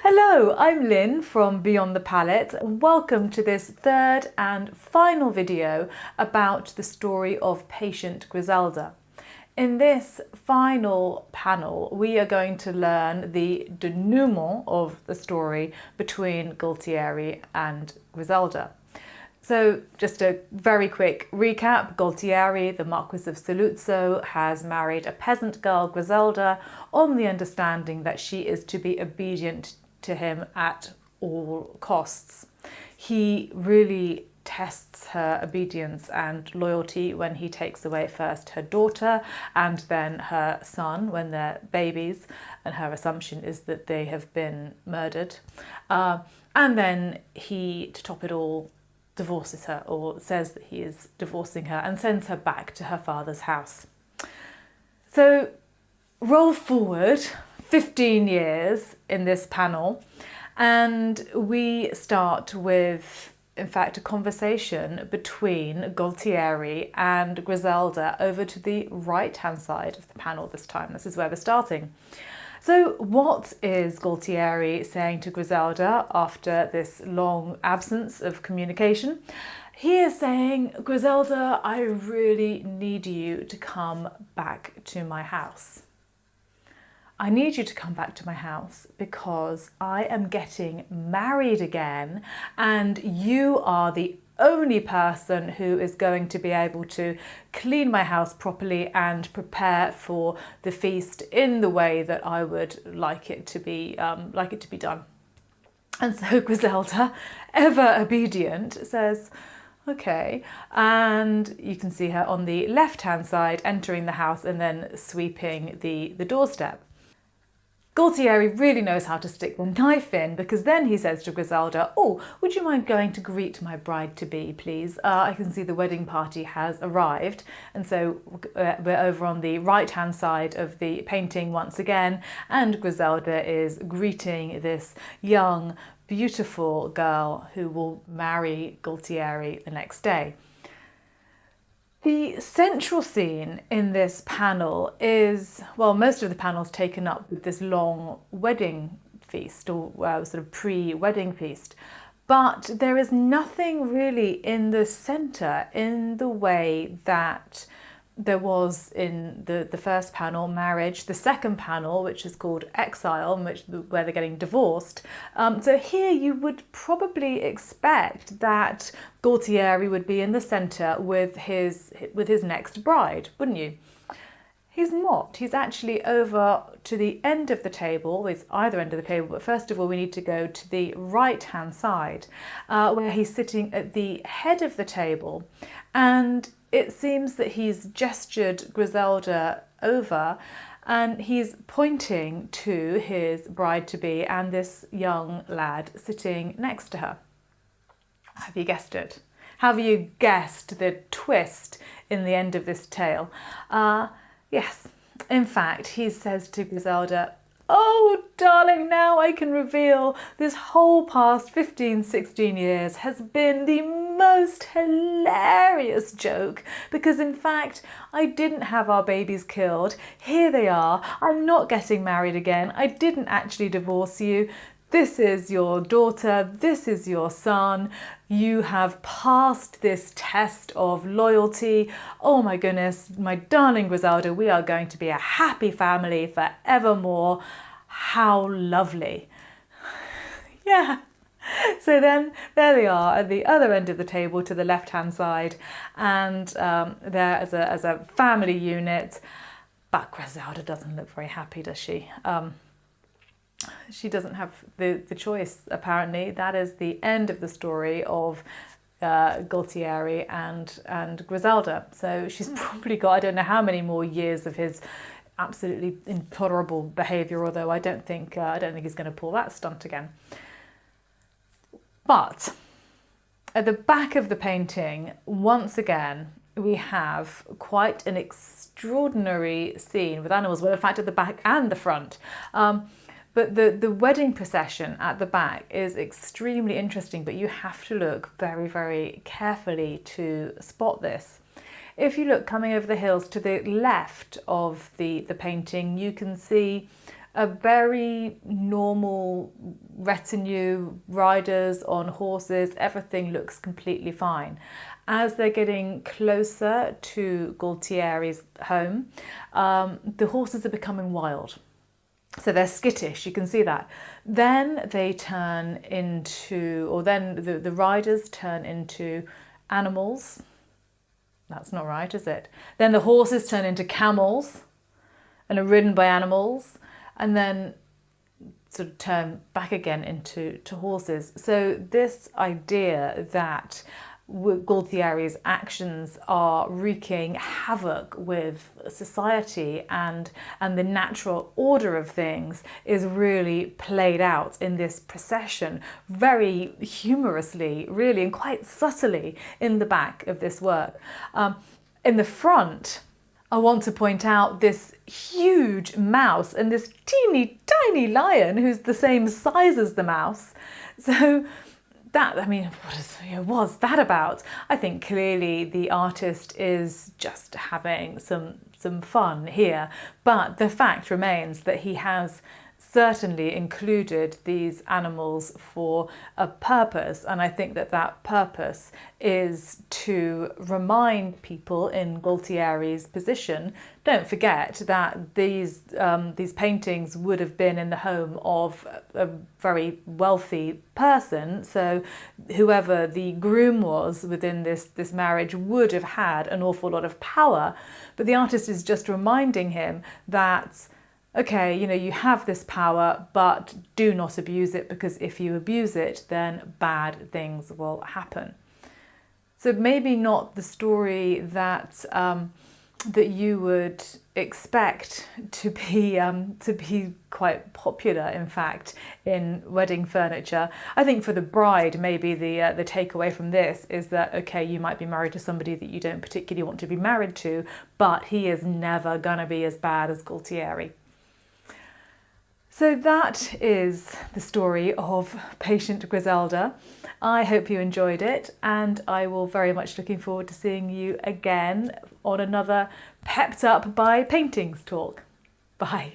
Hello, I'm Lynn from Beyond the Palette. Welcome to this third and final video about the story of patient Griselda. In this final panel, we are going to learn the denouement of the story between Gualtieri and Griselda. So just a very quick recap. Gualtieri, the Marquis of Saluzzo, has married a peasant girl, Griselda, on the understanding that she is to be obedient to him at all costs. He really tests her obedience and loyalty when he takes away first her daughter and then her son when they're babies, and her assumption is that they have been murdered. And then he, to top it all, divorces her, or says that he is divorcing her, and sends her back to her father's house. So roll forward 15 years in this panel, and we start with, in fact, a conversation between Gualtieri and Griselda over to the right-hand side of the panel this time. This is where we're starting. So what is Gualtieri saying to Griselda after this long absence of communication? He is saying, Griselda, I really need you to come back to my house. I need you to come back to my house because I am getting married again, and you are the only person who is going to be able to clean my house properly and prepare for the feast in the way that I would like it to be done. And so Griselda, ever obedient, says, okay, and you can see her on the left-hand side entering the house and then sweeping the doorstep. Gualtieri really knows how to stick the knife in, because then he says to Griselda, oh, would you mind going to greet my bride-to-be, please? I can see the wedding party has arrived. And so we're over on the right-hand side of the painting once again, and Griselda is greeting this young, beautiful girl who will marry Gualtieri the next day. The central scene in this panel is, well, most of the panel is taken up with this long wedding feast, or sort of pre-wedding feast. But there is nothing really in the centre in the way that there was in the first panel, marriage, the second panel, which is called Exile, where they're getting divorced. So here you would probably expect that Gualtieri would be in the centre with his next bride, wouldn't you? He's not. He's actually over to the end of the table. He's either end of the table, but first of all we need to go to the right-hand side, where he's sitting at the head of the table, and it seems that he's gestured Griselda over and he's pointing to his bride-to-be and this young lad sitting next to her. Have you guessed it? Have you guessed the twist in the end of this tale? Yes. In fact, he says to Griselda, oh, darling, now I can reveal this whole past 15, 16 years has been the most hilarious joke, because in fact, I didn't have our babies killed. Here they are. I'm not getting married again. I didn't actually divorce you. This is your daughter. This is your son. You have passed this test of loyalty. Oh my goodness, my darling Griselda, we are going to be a happy family forevermore. How lovely. Yeah. So then there they are at the other end of the table to the left-hand side, and there as a family unit. But Griselda doesn't look very happy, does she? She doesn't have the choice, apparently. That is the end of the story of Gualtieri and Griselda. So she's probably got, I don't know how many more years of his absolutely intolerable behaviour, although I don't think he's going to pull that stunt again. But at the back of the painting, once again, we have quite an extraordinary scene with animals, well, in fact, at the back and the front. But the wedding procession at the back is extremely interesting, but you have to look very, very carefully to spot this. If you look coming over the hills to the left of the painting, you can see a very normal retinue, riders on horses, everything looks completely fine. As they're getting closer to Gualtieri's home, the horses are becoming wild. So they're skittish, you can see that. Then they turn into, or then the riders turn into animals. That's not right, is it? Then the horses turn into camels and are ridden by animals, and then sort of turn back again into horses. So this idea that Gualtieri's actions are wreaking havoc with society and the natural order of things is really played out in this procession very humorously, really, and quite subtly in the back of this work. In the front, I want to point out this huge mouse and this teeny tiny lion who's the same size as the mouse. So that, I mean, what's that about? I think clearly the artist is just having some fun here, but the fact remains that he has certainly included these animals for a purpose, and I think that that purpose is to remind people in Gualtieri's position, don't forget that these paintings would have been in the home of a very wealthy person, so whoever the groom was within this marriage would have had an awful lot of power, but the artist is just reminding him that okay, you know, you have this power, but do not abuse it, because if you abuse it, then bad things will happen. So maybe not the story that that you would expect to be quite popular, in fact, in wedding furniture. I think for the bride, maybe the takeaway from this is that, okay, you might be married to somebody that you don't particularly want to be married to, but he is never gonna be as bad as Gualtieri. So that is the story of Patient Griselda. I hope you enjoyed it, and I will very much looking forward to seeing you again on another Pepped Up by Paintings talk. Bye.